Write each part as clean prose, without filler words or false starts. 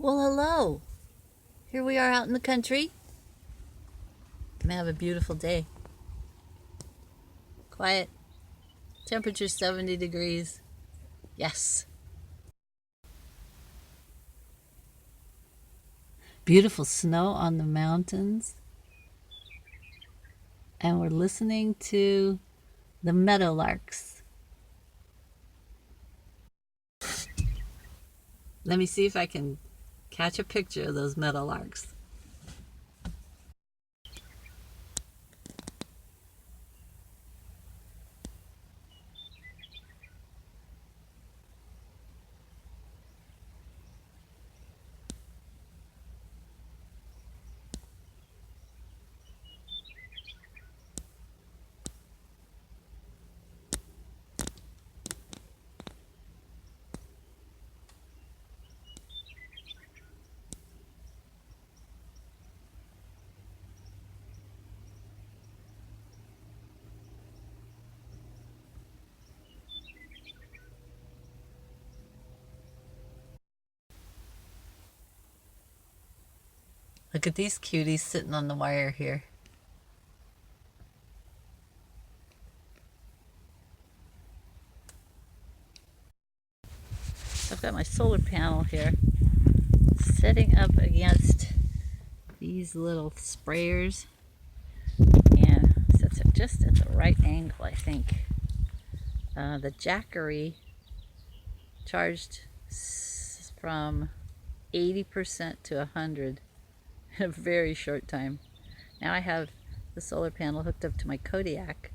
Well, hello. Here we are out in the country. Gonna have a beautiful day. Quiet. Temperature 70 degrees. Yes. Beautiful snow on the mountains. And we're listening to the Meadow Larks. Let me see if I can catch a picture of those Meadow Larks. Look at these cuties sitting on the wire here. I've got my solar panel here setting up against these little sprayers, and sets it just at the right angle, I think. The Jackery charged from 80% to 100 in a very short time. Now I have the solar panel hooked up to my Kodiak,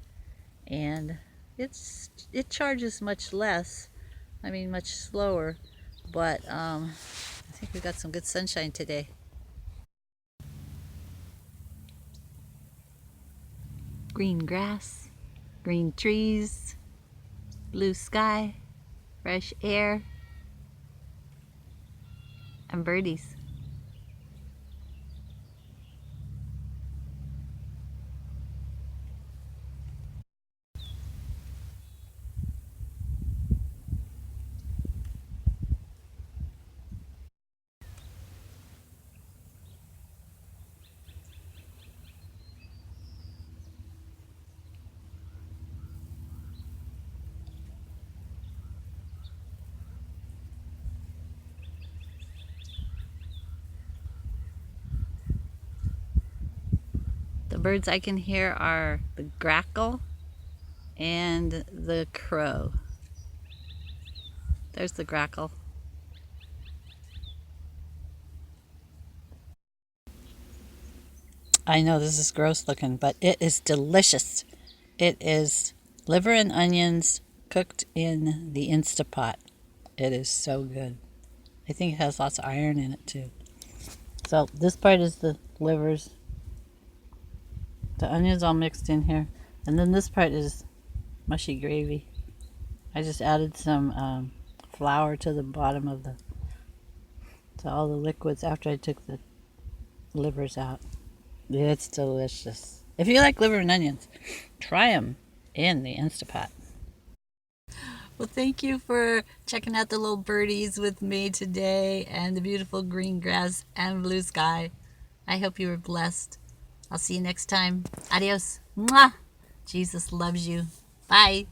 and it charges much less. I mean, much slower, but I think we got some good sunshine today. Green grass, green trees, blue sky, fresh air, and birdies. The birds I can hear are the Grackle and the crow. There's the Grackle. I know this is gross looking, but it is delicious. It is liver and onions cooked in the Instapot. It is so good. I think it has lots of iron in it too. So this part is the livers. The onions all mixed in here. And then this part is mushy gravy. I just added some flour to the bottom of to all the liquids after I took the livers out. It's delicious. If you like liver and onions, try them in the Instapot. Well, thank you for checking out the little birdies with me today and the beautiful green grass and blue sky. I hope you were blessed. I'll see you next time. Adios. Mwah. Jesus loves you. Bye.